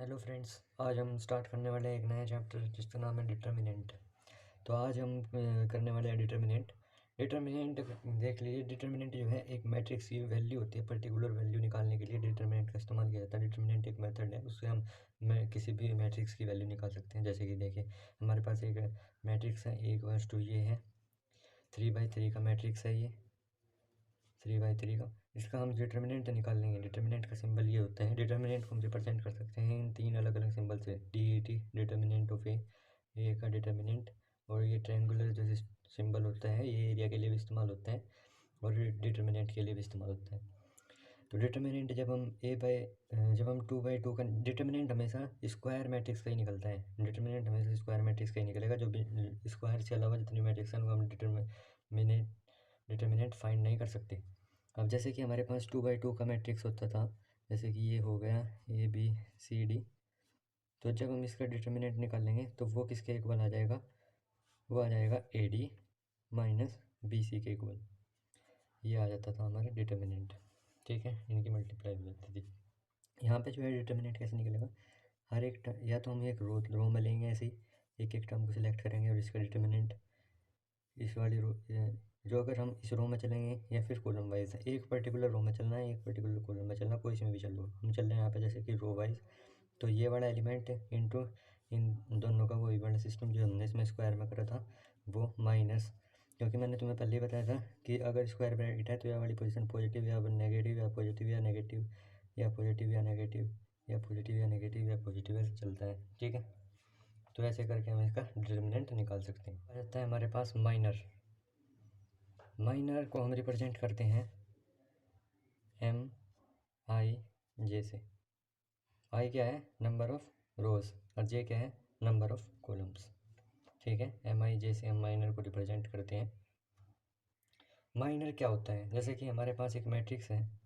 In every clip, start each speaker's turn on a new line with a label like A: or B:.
A: Hello friends, आज हम start करने वाले हैं एक नया चैप्टर जिसका नाम है डिटर्मिनेंट। तो आज हम करने वाले हैं डिटर्मिनेंट। डिटर्मिनेंट देख लीजिए। डिटर्मिनेंट जो है एक मैट्रिक्स की वैल्यू होती है, पर्टिकुलर वैल्यू निकालने के लिए डिटर्मिनेंट का इस्तेमाल किया जाता है। डिटर्मिनेंट एक मेथड है, उससे हम किसी भी मैट्रिक्स की वैल्यू निकाल सकते हैं। जैसे कि देखिए, हमारे पास एक मैट्रिक्स है, 1:2 ये है, 3/3 का मैट्रिक्स है, ये 3/3 का। इसका हम डिटर्मिनेंट निकाल लेंगे। डिटर्मिनेंट का सिंबल ये होता है। डिटर्मिनेंट को हम रिप्रेजेंट कर सकते हैं इन 3 अलग अलग सिंबल से। DET डिटर्मिनेंट ऑफ ए का डिटर्मिनेंट। और ये ट्रायंगुलर जो सिंबल होता है ये एरिया के लिए भी इस्तेमाल होता है और डिटर्मिनेंट के लिए भी इस्तेमाल होता है। तो डिटर्मिनेंट जब हम 2/2 का डिटर्मिनेंट हमेशा स्क्वायर मैट्रिक्स का ही निकलता है। डिटर्मिनेंट हमेशा स्क्वायर मैट्रिक्स का ही निकलेगा। जो भी स्क्वायर से अलावा जितनी मैट्रिक्स हैं उनको हम डिटर्मिनेंट फाइंड नहीं कर सकते। अब जैसे कि हमारे पास 2/2 का मैट्रिक्स होता था, जैसे कि ये हो गया ABCD। तो जब हम इसका डिटर्मिनेंट निकालेंगे तो वो किसके इक्वल आ जाएगा? वो आ जाएगा AD माइनस BC के इक्वल। ये आ जाता था हमारा डिटर्मिनेंट। ठीक है, इनकी मल्टीप्लाई हो जाती थी। यहाँ पे जो है डिटर्मिनेंट कैसे निकलेगा? हर एक या तो हम एक रो में लेंगे, ऐसे ही एक एक टर्म को सिलेक्ट करेंगे और इसका डिटर्मिनेंट इस वाली रो जो अगर हम इस रो में चलेंगे या फिर कॉलम वाइज, एक पर्टिकुलर रो में चलना है, एक पर्टिकुलर कॉलम में चलना, कोई इसमें भी चल लो। हम चल रहे हैं यहाँ पे जैसे कि रो वाइज, तो ये वाला एलिमेंट इनटू इन दोनों का वही वाला सिस्टम जो हमने इसमें स्क्वायर में करा था वो माइनस, क्योंकि मैंने तुम्हें पहले ही बताया था कि अगर स्क्वायर ब्रैकेट है तो यह वाली पोजीशन पॉजिटिव या नेगेटिव या पॉजिटिव या नेगेटिव या पॉजिटिव या नेगेटिव या पॉजिटिव या नेगेटिव या पॉजिटिव ऐसे चलता है। ठीक है, तो ऐसे करके हम इसका डिटर्मिनेंट निकाल सकते हैं। आ जाता है हमारे पास माइनर। माइनर को हम रिप्रेजेंट करते हैं MIJ से। I क्या है? नंबर ऑफ रोज, और J क्या है? Number of columns. ठीक है, MIJ से हम माइनर को रिप्रेजेंट करते हैं। माइनर क्या होता है? जैसे कि हमारे पास एक मैट्रिक्स है,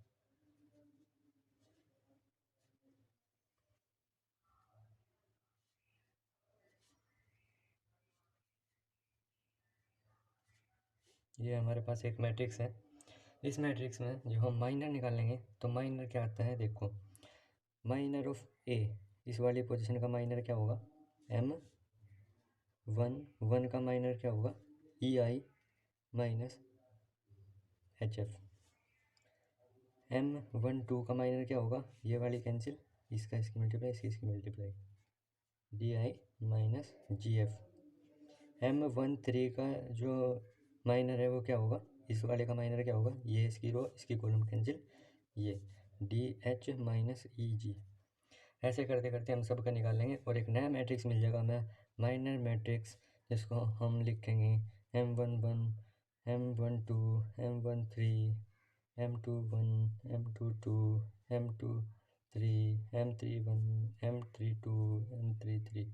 A: ये हमारे पास एक मैट्रिक्स है। इस मैट्रिक्स में जो हम माइनर निकालेंगे तो माइनर क्या आता है? देखो, माइनर ऑफ A, इस वाली पोजीशन का माइनर क्या होगा? M1 का माइनर क्या होगा? EI minus HF। M12 का माइनर क्या होगा? ये वाली कैंसिल, इसका इसकी मल्टीप्लाई, इसकी multiply, DI minus GF। M13 का जो माइनर है वो क्या होगा? इस वाले का माइनर क्या होगा? ये इसकी रो, इसकी कॉलम कैंसिल, ये DH माइनस EG। ऐसे करते करते हम सब का निकाल लेंगे और एक नया मैट्रिक्स मिल जाएगा हमें, माइनर मैट्रिक्स, जिसको हम लिखेंगे M11, M12, M13, M21, M22, M23, M31, M32, M33।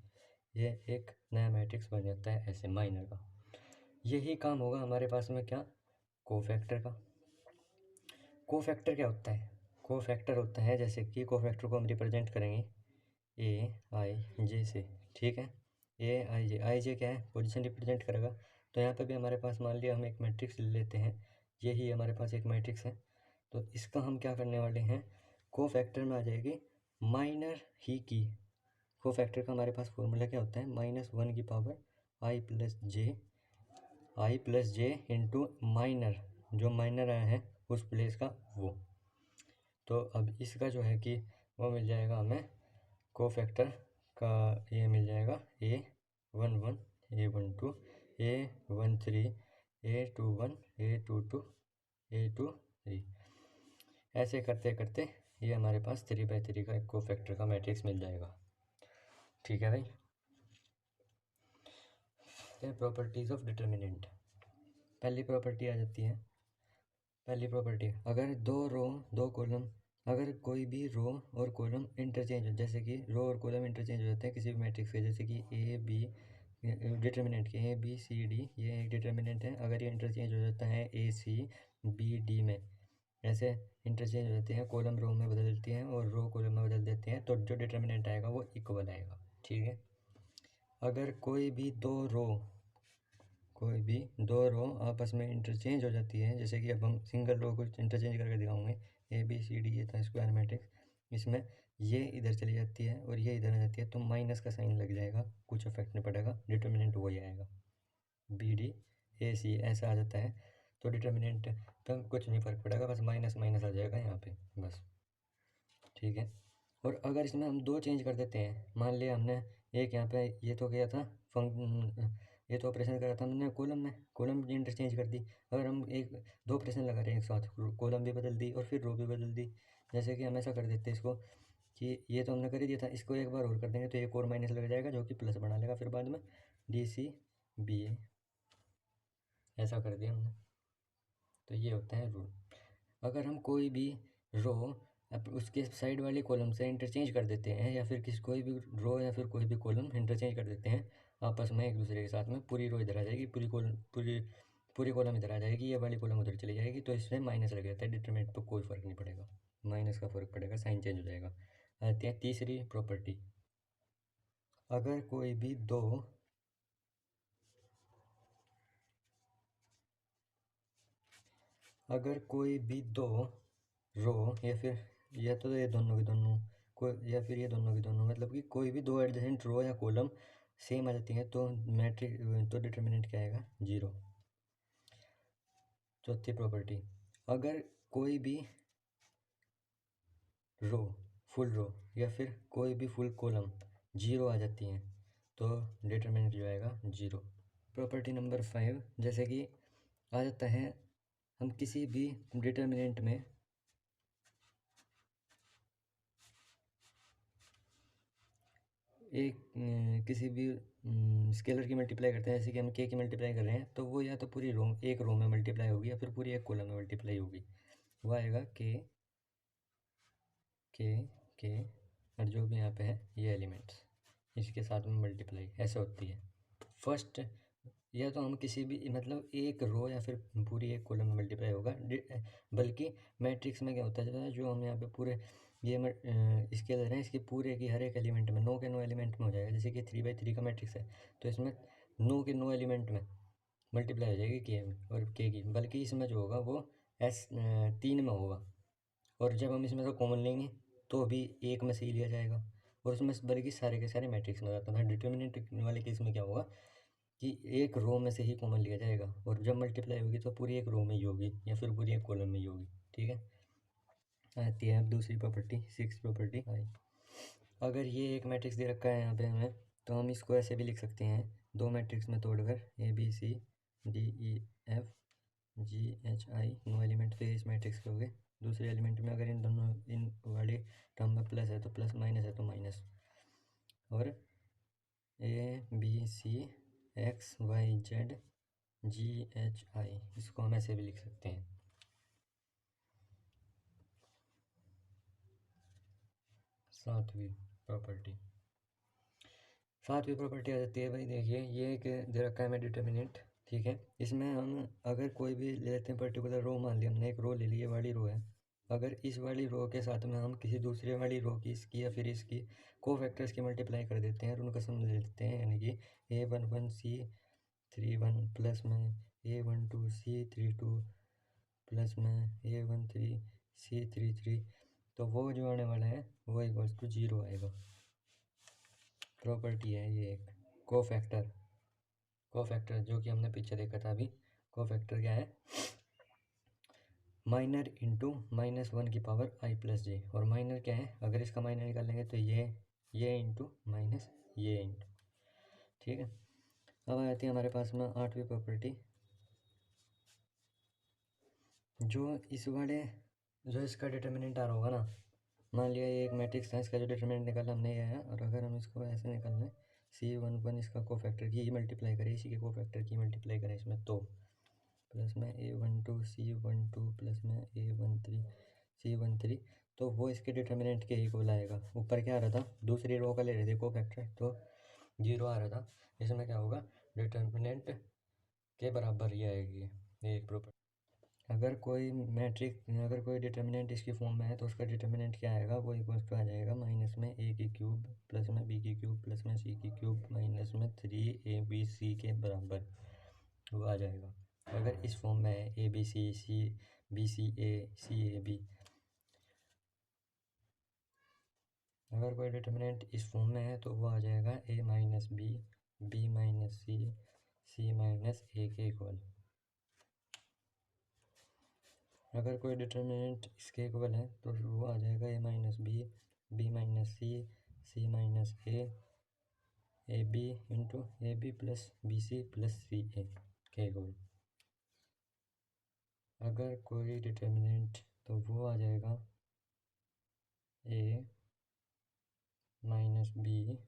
A: ये एक नया मैट्रिक्स बन जाता है ऐसे माइनर का। यही काम होगा हमारे पास में क्या? कोफैक्टर का। कोफैक्टर क्या होता है? कोफैक्टर होता है, जैसे कि कोफैक्टर को हम रिप्रेजेंट करेंगे AIJ से। ठीक है, AIJ, IJ क्या है? पोजीशन रिप्रेजेंट करेगा। तो यहाँ पे भी हमारे पास मान लिया हम एक मैट्रिक्स ले लेते हैं, यही हमारे पास एक मैट्रिक्स है। तो इसका हम क्या करने वाले हैं? कोफैक्टर में आ जाएगी माइनर ही की। कोफैक्टर का हमारे पास फॉर्मूला क्या होता है? -1 की power I plus J into minor, जो माइनर आया है उस प्लेस का वो। तो अब इसका जो है कि वो मिल जाएगा हमें, कोफैक्टर का ये मिल जाएगा A11, A12, A13, A21, A22, A23। ऐसे करते करते ये हमारे पास 3/3 का एक कोफैक्टर का मैट्रिक्स मिल जाएगा। ठीक है भाई। Properties of determinant. पहली प्रॉपर्टी आ जाती है, पहली प्रॉपर्टी, अगर दो रो दो कॉलम, अगर कोई भी रो और कॉलम इंटरचेंज हो, जैसे कि रो और कॉलम इंटरचेंज हो जाते हैं किसी भी मैट्रिक्स के, जैसे कि A B, डिटर्मिनेंट के ABCD, ये एक डिटर्मिनेंट है। अगर ये इंटरचेंज हो जाता है ACBD में, ऐसे इंटरचेंज हो जाते हैं, कॉलम रो में बदल देती हैं और रो कॉलम में बदल देते हैं, तो जो डिटर्मिनेंट आएगा वो इक्वल आएगा। ठीक है, अगर कोई भी दो रो आपस में इंटरचेंज हो जाती है, जैसे कि अब हम सिंगल रो को इंटरचेंज करके दिखाऊंगे। ABCD ये था स्क्वायर मैट्रिक्स, इसमें ये इधर चली जाती है और ये इधर आ जाती है, तो माइनस का साइन लग जाएगा, कुछ इफेक्ट नहीं पड़ेगा, डिटर्मिनेंट वही आएगा, बी डी ए सी ऐसा आ जाता है। तो डिटर्मिनेंट पर कुछ नहीं फ़र्क पड़ेगा, बस माइनस माइनस आ जाएगा यहाँ पे बस, ठीक है। और अगर इसमें हम दो चेंज कर देते हैं, मान लिया हमने एक यहाँ पे ये तो गया था ये तो ऑपरेशन करा था हमने कॉलम में, कॉलम इंटरचेंज कर दी। अगर हम एक दो ऑपरेशन लगा रहे हैं एक साथ, कॉलम भी बदल दी और फिर रो भी बदल दी, जैसे कि हम ऐसा कर देते हैं इसको कि ये तो हमने कर ही दिया था, इसको एक बार और कर देंगे तो एक और माइनस लग जाएगा जो कि प्लस बना लेगा फिर बाद में, डी सी बी ए ऐसा कर दिया हमने। तो ये होता है रूल। अगर हम कोई भी रो अब उसके साइड वाले कॉलम से इंटरचेंज कर देते हैं, या फिर कोई भी रो या फिर कोई भी कॉलम इंटरचेंज कर देते हैं आपस में एक दूसरे के साथ में, पूरी रो इधर आ जाएगी, पूरी कॉलम इधर आ जाएगी, ये वाली कॉलम उधर चली जाएगी, तो इसमें माइनस लग जाता है, डिटरमिनेंट पर कोई फ़र्क नहीं पड़ेगा, माइनस का फ़र्क पड़ेगा, साइन चेंज हो जाएगा। आते हैं तीसरी प्रॉपर्टी, अगर कोई भी दो रो या फिर या तो ये दोनों की दोनों कोई, या फिर ये दोनों की दोनों, मतलब कि कोई भी दो एडजेसेंट रो या कॉलम सेम आ जाती हैं, तो मैट्रिक तो डिटर्मिनेंट क्या आएगा, जीरो। चौथी प्रॉपर्टी, अगर कोई भी रो फुल रो या फिर कोई भी फुल कॉलम जीरो आ जाती हैं, तो डिटर्मिनेंट जो आएगा जीरो। प्रॉपर्टी नंबर 5, जैसे कि आ जाता है, हम किसी भी डिटर्मिनेंट में एक किसी भी स्केलर की मल्टीप्लाई करते हैं, जैसे कि हम के की मल्टीप्लाई कर रहे हैं, तो वो या तो पूरी रो एक रो में मल्टीप्लाई होगी या फिर पूरी एक कॉलम में मल्टीप्लाई होगी, वो आएगा के के और जो भी यहाँ पे है ये एलिमेंट्स इसके साथ में मल्टीप्लाई ऐसे होती है। फर्स्ट या तो हम किसी भी मतलब एक रो या फिर पूरी एक कॉलम में मल्टीप्लाई होगा, बल्कि मैट्रिक्स में क्या होता है जो हम यहाँ पे पूरे ये इसके ले रहे हैं, इसके पूरे की हर एक एलिमेंट में 9 के 9 एलिमेंट में हो जाएगा, जैसे कि 3/3 का मैट्रिक्स है, तो इसमें 9 के 9 एलिमेंट में मल्टीप्लाई हो जाएगी के में और के की, बल्कि इसमें जो होगा वो 3 में होगा, और जब हम इसमें से कॉमन लेंगे तो भी एक में से ही लिया जाएगा, और उसमें बल्कि सारे के सारे मैट्रिक्स में जाता है। डिटर्मिनेंट वाले केस में क्या होगा कि एक रो में से ही कॉमन लिया जाएगा, और जब मल्टीप्लाई होगी तो पूरी एक रो में ही होगी या फिर पूरी एक कॉलम में ही होगी, ठीक है। आती है अब दूसरी प्रॉपर्टी, सिक्स प्रॉपर्टी आई, अगर ये एक मैट्रिक्स दे रखा है यहाँ पे हमें, तो हम इसको ऐसे भी लिख सकते हैं, दो मैट्रिक्स में तोड़कर, A B C D E F G H I, 9 element फिर इस मैट्रिक्स के हो गए। दूसरे एलिमेंट में अगर इन दोनों इन वाले टर्म में प्लस है तो प्लस, माइनस है तो माइनस, और A B C X Y Z G H I, इसको हम ऐसे भी लिख सकते हैं। सातवीं प्रॉपर्टी आ जाती है भाई, देखिए ये एक दे रखा है हमें डिटर्मिनेंट, ठीक है। इसमें हम अगर कोई भी ले लेते हैं पर्टिकुलर रो, मान लिया हमने एक रो ले ली, ये वाली रो है, अगर इस वाली रो के साथ में हम किसी दूसरे वाली रो की इसकी या फिर इसकी कोफैक्टर्स की मल्टीप्लाई कर देते हैं और उनका सम ले लेते हैं, यानी कि A11C31 प्लस में A12C32 प्लस में A13C33, तो वो जो आने वाला है वो इक्वल्स टू जीरो आएगा। प्रॉपर्टी है ये एक कोफैक्टर जो कि हमने पीछे देखा था अभी। कोफैक्टर क्या है, माइनर इंटू -1 की पावर आई प्लस जे, और माइनर क्या है, अगर इसका माइनर निकालेंगे तो ये इंटू माइनस ये इंटू, ठीक है। अब आ जाती है हमारे पास में आठवीं प्रॉपर्टी, जो इस वाले जो इसका डिटर्मिनेंट आ रहा होगा ना, मान लिया ये एक मैट्रिक्स था, इसका जो डिटर्मिनेंट निकाला हमने ये है, और अगर हम इसको ऐसे निकाल लें C11 इसका कोफैक्टर की मल्टीप्लाई करें, इसी के कोफैक्टर की मल्टीप्लाई करें इसमें, तो प्लस में A12C12 प्लस में A13C13, तो वो इसके डिटर्मिनेंट के इक्वल आएगा। ऊपर क्या आ रहा था, दूसरी रो का ले रहे थे कोफैक्टर, तो जीरो आ रहा था, इसमें क्या होगा, डिटर्मिनेंट के बराबर ही आएगी ये एक प्रॉपर्टी। अगर कोई डिटर्मिनेंट इसकी फॉर्म में है तो उसका डिटर्मिनेंट क्या आएगा, वो इक्वल्स टू आ जाएगा माइनस में ए की क्यूब प्लस में बी की क्यूब प्लस में सी की क्यूब माइनस में 3ABC के बराबर वो आ जाएगा। अगर इस फॉर्म में है ए B C A C A B, अगर कोई डिटर्मिनेंट इस फॉर्म में है तो वो आ जाएगा a minus B, B minus C, C minus A के इक्वल। अगर कोई डिटर्मिनेंट इसके इक्वल है तो वो आ जाएगा a minus B, B minus C, C minus A B into A B plus B C plus C A के इक्वल। अगर कोई डिटर्मिनेंट तो वो आ जाएगा a minus B,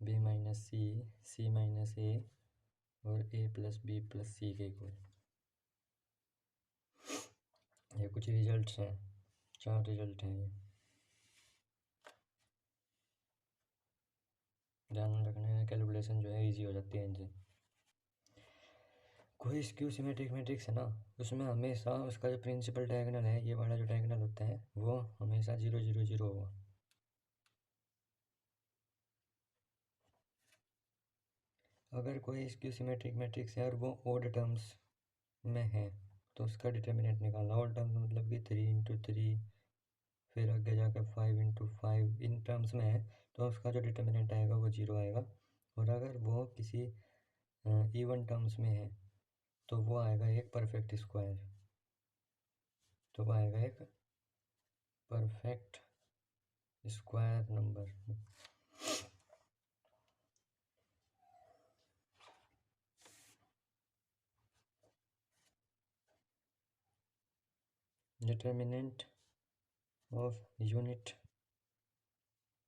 A: B minus C, C minus A और A plus B plus C के equal. ये कुछ रिजल्ट्स हैं, 4 रिजल्ट हैं ये, ध्यान में रखना है। कैलकुलेशन जो है इजी हो जाती है इनसे। कोई स्क्यू सिमेट्रिक मैट्रिक्स है ना, उसमें हमेशा उसका जो प्रिंसिपल डायगोनल है, ये वाला जो डायगोनल होता है वो हमेशा 0 0 0 होगा। अगर कोई स्क्यू सिमेट्रिक मैट्रिक्स है और वो ओड टर्म्स में है तो उसका डिटर्मिनेंट निकालना। ओड टर्म्स मतलब कि 3 इंटू 3, फिर आगे जाकर 5 इंटू 5, इन टर्म्स में है तो उसका जो डिटर्मिनेंट आएगा वो 0 आएगा। और अगर वो किसी इवन टर्म्स में है तो वो आएगा एक परफेक्ट स्क्वायर, तो वो आएगा एक perfect square number. Determinant of unit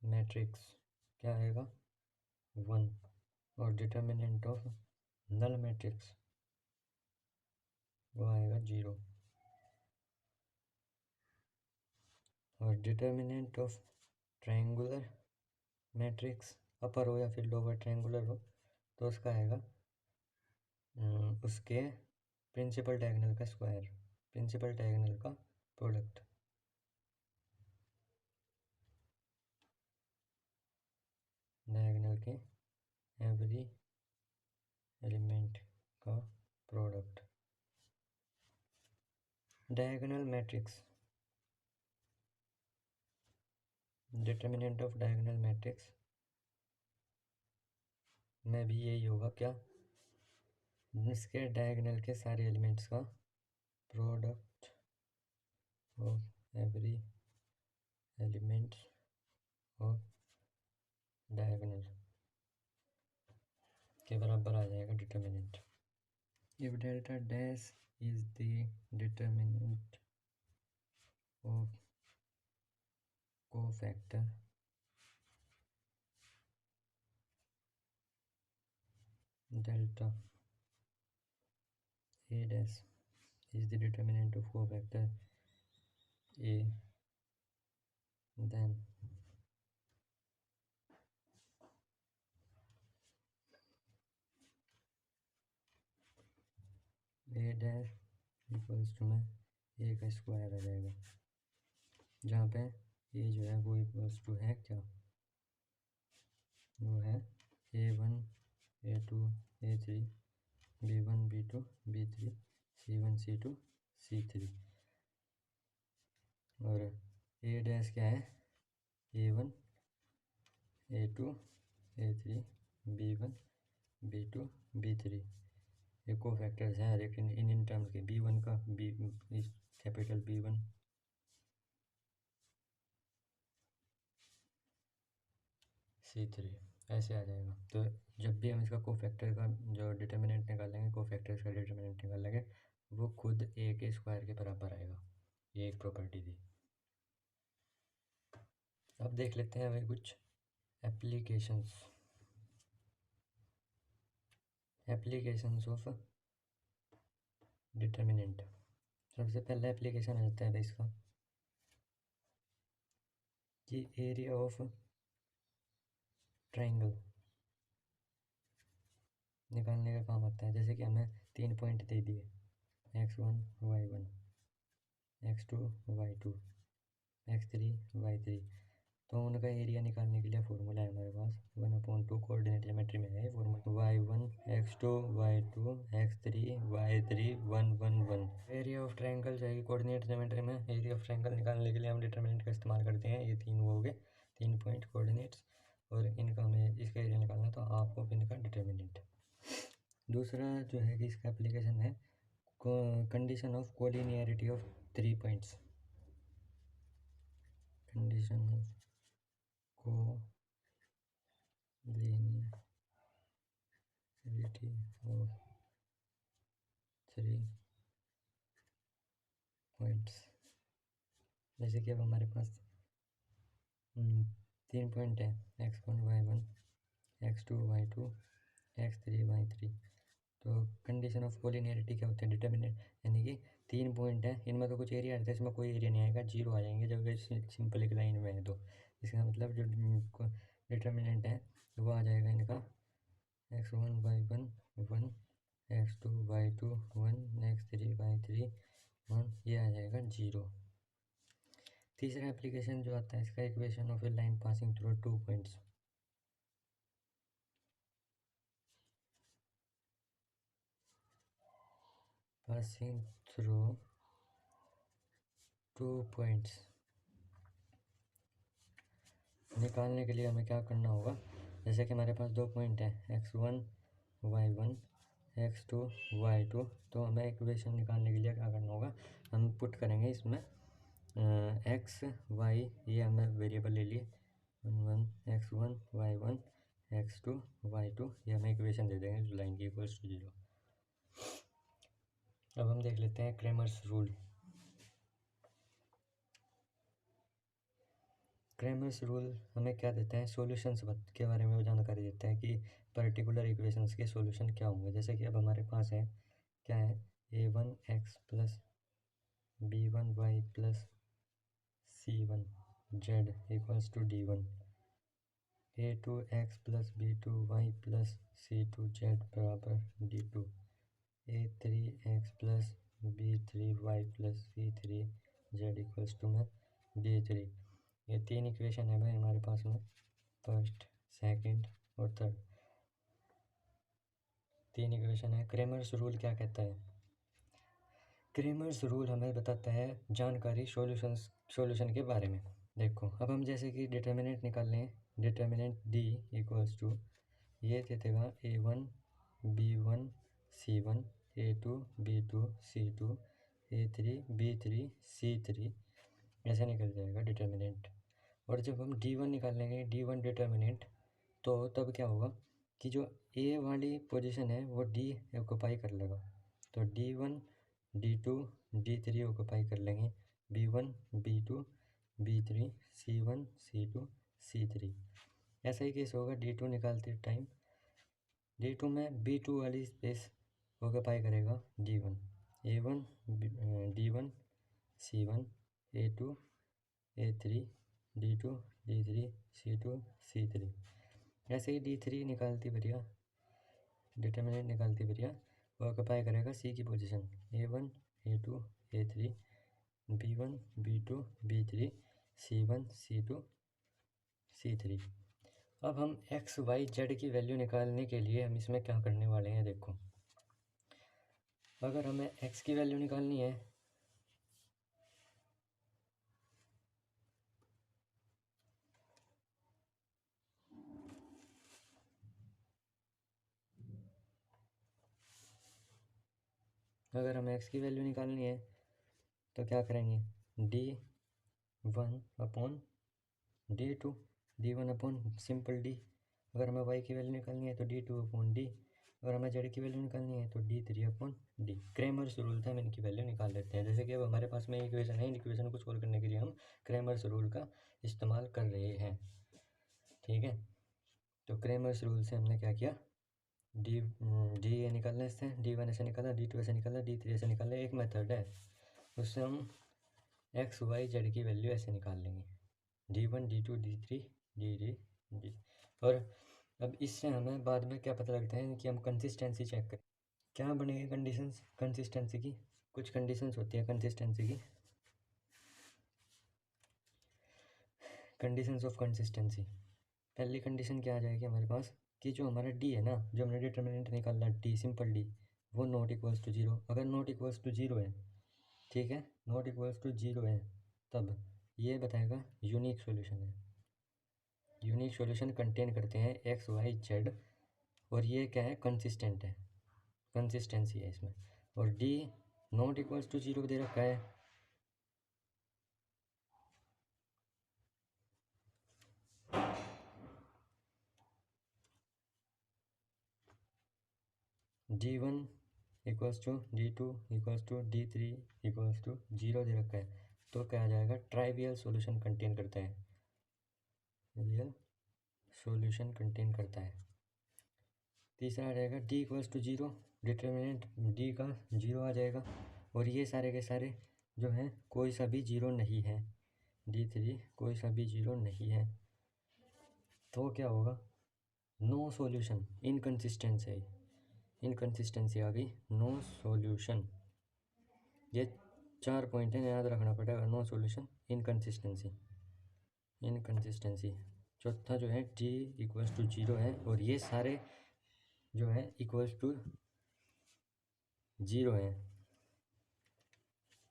A: matrix क्या आएगा 1, और डिटर्मिनेंट ऑफ नल मैट्रिक्स वो आएगा 0। और डिटर्मिनेंट ऑफ ट्रायंगुलर मैट्रिक्स अपर हो या फिर लोअर ट्रायंगुलर हो तो उसका आएगा उसके प्रिंसिपल डायगोनल का स्क्वायर, प्रिंसिपल डायगोनल का प्रोडक्ट। डायगोनल के एवरी एलिमेंट का product. Diagonal matrix, determinant of diagonal matrix में भी यही होगा क्या, इसके डायगोनल के सारे एलिमेंट्स का product of every element of diagonal के बराबर आ जाएगा determinant. If delta dash is the determinant of cofactor delta a dash is the determinant of cofactor a, then a dash equals to में a का square आ जाएगा, जहाँ पे a जो है वो इक्वल्स टू है क्या, वो है a1 a2 a3 b1 b2 b3 c1 c2 c3। और a डैश क्या है a1 a2 a3 b1 b2 b3, ये कोफैक्टर्स हैं लेकिन इन टर्म्स के b1 का b कैपिटल B1 C3 ऐसे आ जाएगा। तो जब भी हम इसका कोफैक्टर का जो डिटर्मिनेंट निकालेंगे, कोफैक्टर्स का डिटर्मिनेंट निकालेंगे, वो खुद a के स्क्वायर के बराबर आएगा। ये एक प्रॉपर्टी थी। अब देख लेते हैं भाई कुछ एप्लीकेशंस ऑफ डिटर्मिनेंट। सबसे पहला एप्लीकेशन आ जाता है भाई इसका कि एरिया ऑफ ट्रायंगल निकालने का काम आता है। जैसे कि हमें 3 पॉइंट दे दिए x1 y1 x2 y2 x3 y3, तो उनका एरिया निकालने के लिए फॉर्मूला है हमारे पास 1/2 कोऑर्डिनेट ज्योमेट्री में है ये formula y1 x2 y2 x3 y3 1 1 1। Area of triangle जाएगी कोऑर्डिनेट ज्योमेट्री में। एरिया ऑफ ट्रायंगल निकालने के लिए हम डिटर्मिनेंट का इस्तेमाल करते हैं। ये 3 वो हो गए, दूसरा जो है कि इसका एप्लीकेशन है condition of collinearity of 3 points. Condition of collinearity of 3 points. जैसे कि अब हमारे पास 3 पॉइंट है x1 y1 x2 y2 x3 y3। तो कंडीशन ऑफ कोलिनियरिटी क्या होता है? डिटर्मिनेंट, यानी कि 3 पॉइंट है, इनमें तो कुछ एरिया रहता है, इसमें कोई एरिया नहीं आएगा, जीरो आ जाएंगे जब सिंपल एक लाइन में है। तो इसका मतलब जो डिटर्मिनेंट है वो आ जाएगा इनका x1 y1 1 x2 y2 1 x3 y3 1, ये आ जाएगा 0। तीसरा एप्लीकेशन जो आता है इसका equation of A line passing through 2 points. Passing through 2 points निकालने के लिए हमें क्या करना होगा? जैसे कि हमारे पास 2 पॉइंट है x1 y1 x2 y2, तो हमें इक्वेशन निकालने के लिए क्या करना होगा? हम पुट करेंगे इसमें x y, ये हमें वेरिएबल ले लिए, 1 x1 y1 x2 y2, ये हमें इक्वेशन दे देंगे लाइन की इक्वल्स टू 0। अब हम देख लेते हैं क्रेमर्स रूल। क्रेमर्स रूल हमें क्या देता है? सॉल्यूशंस के बारे में जानकारी देता है कि पर्टिकुलर इक्वेशंस के सॉल्यूशन क्या होंगे। जैसे कि अब हमारे पास है क्या है, a1x plus b1y plus c1z equals to d1, a2x plus b2y plus c2z बराबर d2, a3x plus b3y plus c3z equals to में d3। ये 3 इक्वेशन है भाई हमारे पास में, फर्स्ट सेकंड और थर्ड, 3 इक्वेशन है। क्रेमर्स रूल क्या कहता है? क्रेमर्स रूल हमें बताता है जानकारी सॉल्यूशन के बारे में। देखो अब हम जैसे कि डिटर्मिनेंट निकाल लें, डिटर्मिनेंट d इक्वल्स टू ये दे देगा a1 b1 c1 a2 b2 c2 a3 b3 c3, ऐसे निकल जाएगा डिटर्मिनेंट। और जब हम d1 निकालेंगे, d1 डिटर्मिनेंट, तो तब क्या होगा कि जो a वाली पोजीशन है वो d ऑक्यूपाई कर लेगा, तो d1 d2 d3 ऑक्यूपाई कर लेंगे, b1 b2 b3 c1 c2 c3। ऐसा ही केस होगा d2 निकालते टाइम, d2 में b2 वाली स्पेस ऑक्यूपाई करेगा d1, a1 d1 c1 a2 a3 d2 d3 c2 c3। ऐसे ही d3 निकालती बढ़िया, डिटर्मिनेंट निकालती बढ़िया, वो ऑक्यूपाई करेगा c की position, a1 a2 a3 b1 b2 b3 c1 c2 c3। अब हम x y z की वैल्यू निकालने के लिए हम इसमें क्या करने वाले हैं? देखो अगर हमें x की वैल्यू निकालनी है तो क्या करेंगे, d1 upon d2, d1 upon simple d। अगर हमें y की वैल्यू निकालनी है तो d2 अपॉन d। अगर हमें z की वैल्यू निकालनी है तो d3 upon d। Cramer's rule था, हम इनकी वैल्यू निकाल लेते हैं। जैसे कि अब हमारे पास में इक्वेशन है, इन इक्वेशन को सोल्व करने के लिए हम क्रेमर्स रूल का इस्तेमाल कर रहे हैं, ठीक है। तो क्रेमर्स रूल से हमने क्या किया, डी ए निकालना, इससे d1 ऐसे निकाला, d2 ऐसे निकाला, d3 ऐसे निकाला। एक मेथड है, उससे हम एक्स वाई जेड की वैल्यू ऐसे निकाल लेंगे, d1 d2 d3 d d। और अब इससे हमें बाद में क्या पता लगता है कि हम कंसिस्टेंसी चेक करें। क्या बनेगी कंडीशंस कंसिस्टेंसी की? कुछ कंडीशंस होती है कंसिस्टेंसी की, कंडीशंस ऑफ कंसिस्टेंसी। पहली कंडीशन क्या आ जाएगी हमारे पास कि जो हमारा डी है ना, जो हमने डिटर्मिनेंट निकालना है डी, सिंपल डी, वो नॉट इक्वल्स टू जीरो। अगर नॉट इक्वल्स टू जीरो है, ठीक है, नॉट इक्वल्स टू जीरो है, तब ये बताएगा यूनिक सॉल्यूशन है। यूनिक सॉल्यूशन कंटेन करते हैं एक्स वाई जेड, और ये क्या है, कंसिस्टेंट है। कंसिस्टेंसी है इसमें। और D not equals to zero दे रखा है, D1 equals to D2 equals to D3 equals to zero दे रखा है, तो क्या आ जाएगा, ट्राइवियल सॉल्यूशन कंटेन करता है, रियल सॉल्यूशन कंटेन करता है। तीसरा आ जाएगा D equals to zero, determinant D का जीरो आ जाएगा, और ये सारे के सारे जो हैं कोई सा भी जीरो नहीं है, D3 कोई सा भी जीरो नहीं है, तो क्या होगा, नो सॉल्यूशन, इनकंसिस्टेंसी है, इनकंसिस्टेंसी आ गई, नो सॉल्यूशन। ये 4 पॉइंट है, याद रखना पड़ेगा, नो सॉल्यूशन, इनकंसिस्टेंसी, इनकंसिस्टेंसी। चौथा जो है टी इक्वल्स टू जीरो है, और ये सारे जो है इक्वल्स टू जीरो है।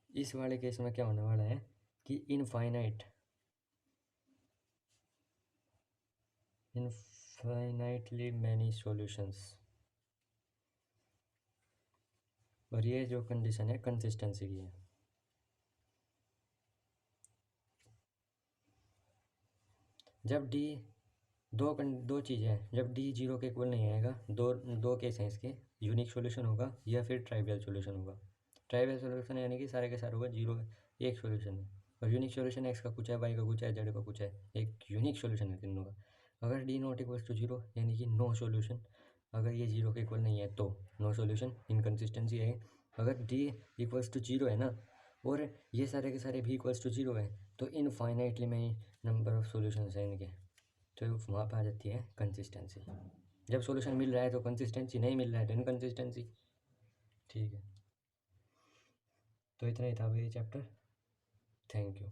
A: इस वाले केस में क्या होने वाला है कि इनफाइनाइटली मैनी सॉल्यूशंस, और ये जो कंडीशन है कंसिस्टेंसी की है। जब डी दो चीज़ें हैं, जब डी जीरो के इक्वल नहीं आएगा, दो केस हैं इसके, यूनिक सॉल्यूशन होगा या फिर ट्राइवियल सॉल्यूशन होगा। ट्राइवियल सॉल्यूशन यानी कि सारे के सारे होगा जीरो, एक सॉल्यूशन है, और यूनिक सॉल्यूशन एक्स का कुछ है, वाई का कुछ है, जेड का कुछ है, एक यूनिक सॉल्यूशन है तीनों का। अगर D not equals to zero यानी कि नो सॉल्यूशन, अगर ये जीरो के इक्वल नहीं है तो नो सॉल्यूशन, इनकन्सिस्टेंसी है। अगर डी इक्वल्स टू जीरो है ना, और ये सारे के सारे भी इक्वल्स टू जीरो है, तो infinitely many number of solutions हैं इनके, तो वहाँ पर आ जाती है कंसिस्टेंसी। जब सॉल्यूशन मिल रहा है तो कंसिस्टेंसी, नहीं मिल रहा है तो इनकंसिस्टेंसी। ठीक है, तो इतना ही था भाई ये चैप्टर। Thank you.